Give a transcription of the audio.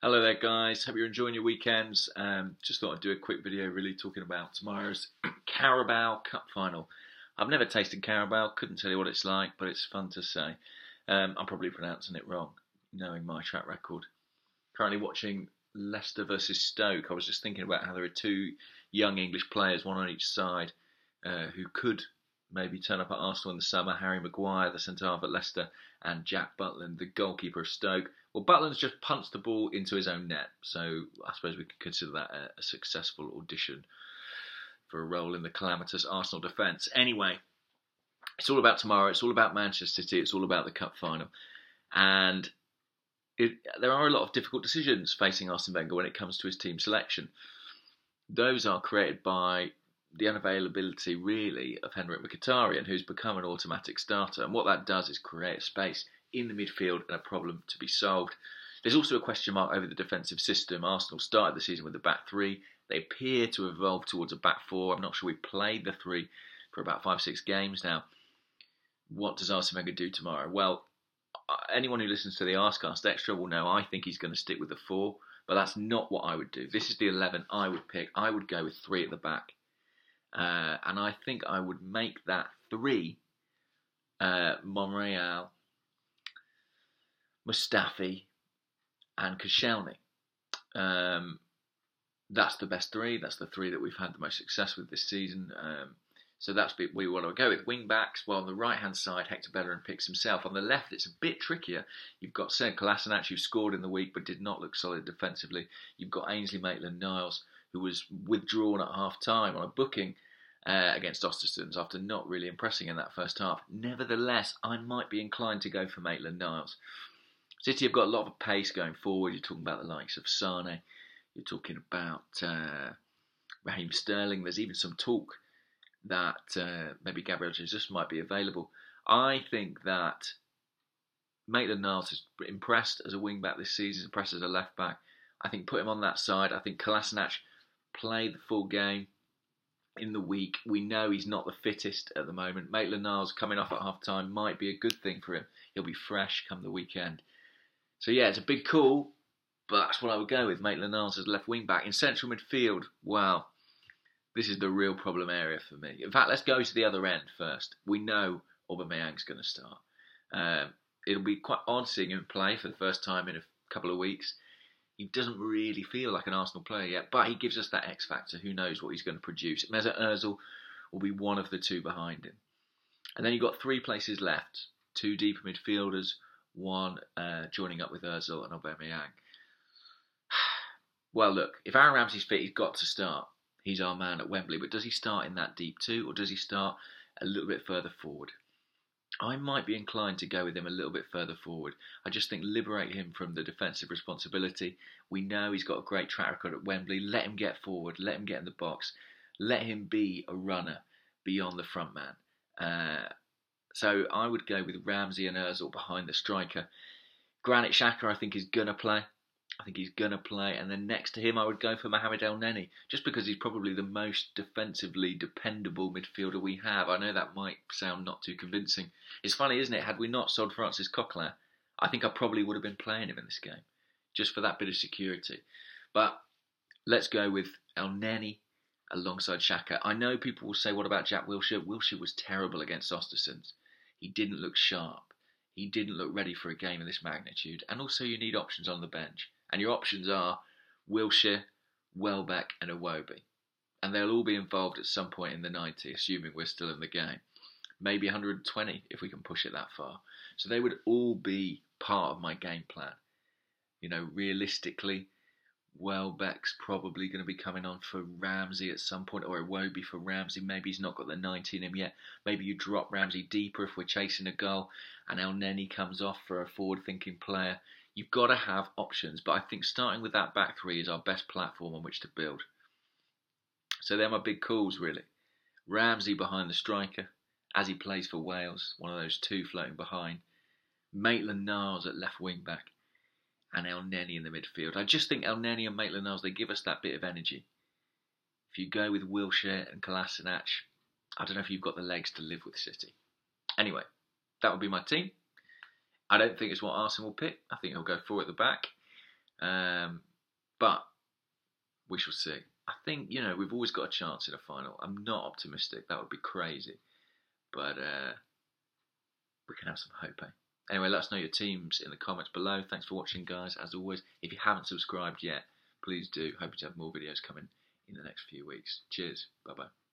Hello there guys, hope you're enjoying your weekends. Just thought I'd do a quick video really talking about tomorrow's Carabao Cup final. I've never tasted Carabao, couldn't tell you what it's like, but it's fun to say. I'm probably pronouncing it wrong, knowing my track record. Currently watching Leicester versus Stoke. I was just thinking about how there are two young English players, one on each side, who could maybe turn up at Arsenal in the summer. Harry Maguire, the centre-half at Leicester, and Jack Butland, the goalkeeper of Stoke. Well, Butland's just punched the ball into his own net, so I suppose we could consider that a successful audition for a role in the calamitous Arsenal defence. Anyway, it's all about tomorrow. It's all about Manchester City. It's all about the cup final. And there are a lot of difficult decisions facing Arsene Wenger when it comes to his team selection. Those are created by the unavailability, really, of Henrik Mkhitaryan, who's become an automatic starter. And what that does is create a space in the midfield and a problem to be solved. There's also a question mark over the defensive system. Arsenal started the season with a back three. They appear to evolve towards a back four. I'm not sure we've played the three for about 5-6 games now. What does Arsene Wenger do tomorrow? Well, anyone who listens to the Arsecast Extra will know I think he's going to stick with the four, but that's not what I would do. This is the 11 I would pick. I would go with three at the back. And I think I would make that three Monreal, Mustafi and Koscielny. That's the best three. That's the three that we've had the most success with this season. So that's what we want to go with. Wing backs, well, on the right-hand side, Hector Bellerin picks himself. On the left, it's a bit trickier. You've got Sead Kolasinac, who scored in the week but did not look solid defensively. You've got Ainsley Maitland-Niles, who was withdrawn at half-time on a booking against Ostersund after not really impressing in that first half. Nevertheless, I might be inclined to go for Maitland-Niles. City have got a lot of pace going forward. You're talking about the likes of Sane. You're talking about Raheem Sterling. There's even some talk that maybe Gabriel Jesus might be available. I think that Maitland-Niles has impressed as a wing-back this season, impressed as a left-back. I think put him on that side. I think Kolasinac played the full game in the week. We know he's not the fittest at the moment. Maitland-Niles coming off at half-time might be a good thing for him. He'll be fresh come the weekend. So yeah, it's a big call, but that's what I would go with. Maitland-Niles as left wing-back. In central midfield, well, this is the real problem area for me. In fact, let's go to the other end first. We know Aubameyang's going to start. It'll be quite odd seeing him play for the first time in a couple of weeks. He doesn't really feel like an Arsenal player yet, but he gives us that X factor. Who knows what he's going to produce? Mesut Ozil will be one of the two behind him. And then you've got three places left. Two deeper midfielders, one joining up with Ozil and Aubameyang. Well, look, if Aaron Ramsey's fit, he's got to start. He's our man at Wembley, but does he start in that deep two, or does he start a little bit further forward? I might be inclined to go with him a little bit further forward. I just think liberate him from the defensive responsibility. We know he's got a great track record at Wembley. Let him get forward. Let him get in the box. Let him be a runner beyond the front man. So I would go with Ramsey and Ozil behind the striker. Granit Xhaka, I think, is going to play. And then next to him, I would go for Mohamed Elneny, just because he's probably the most defensively dependable midfielder we have. I know that might sound not too convincing. It's funny, isn't it? Had we not sold Francis Coquelin, I think I probably would have been playing him in this game, just for that bit of security. But let's go with Elneny alongside Xhaka. I know people will say, what about Jack Wilshere? Wilshere was terrible against Ostersund. He didn't look sharp. He didn't look ready for a game of this magnitude. And also you need options on the bench. And your options are Wilshere, Welbeck and Iwobi. And they'll all be involved at some point in the 90, assuming we're still in the game. Maybe 120 if we can push it that far. So they would all be part of my game plan. You know, realistically, Welbeck's probably going to be coming on for Ramsey at some point, or Iwobi for Ramsey. Maybe he's not got the 90 in him yet. Maybe you drop Ramsey deeper if we're chasing a goal, and Elneny comes off for a forward-thinking player. You've got to have options, but I think starting with that back three is our best platform on which to build. So they're my big calls, really. Ramsey behind the striker, as he plays for Wales, one of those two floating behind. Maitland-Niles at left wing-back, and Elneny in the midfield. I just think Elneny and Maitland-Niles, they give us that bit of energy. If you go with Wilshere and Kolasinac, I don't know if you've got the legs to live with City. Anyway, that would be my team. I don't think it's what Arsene will pick. I think he'll go four at the back. But we shall see. I think, we've always got a chance in a final. I'm not optimistic. That would be crazy. But we can have some hope, eh? Anyway, let us know your teams in the comments below. Thanks for watching, guys. As always, if you haven't subscribed yet, please do. Hoping to have more videos coming in the next few weeks. Cheers. Bye-bye.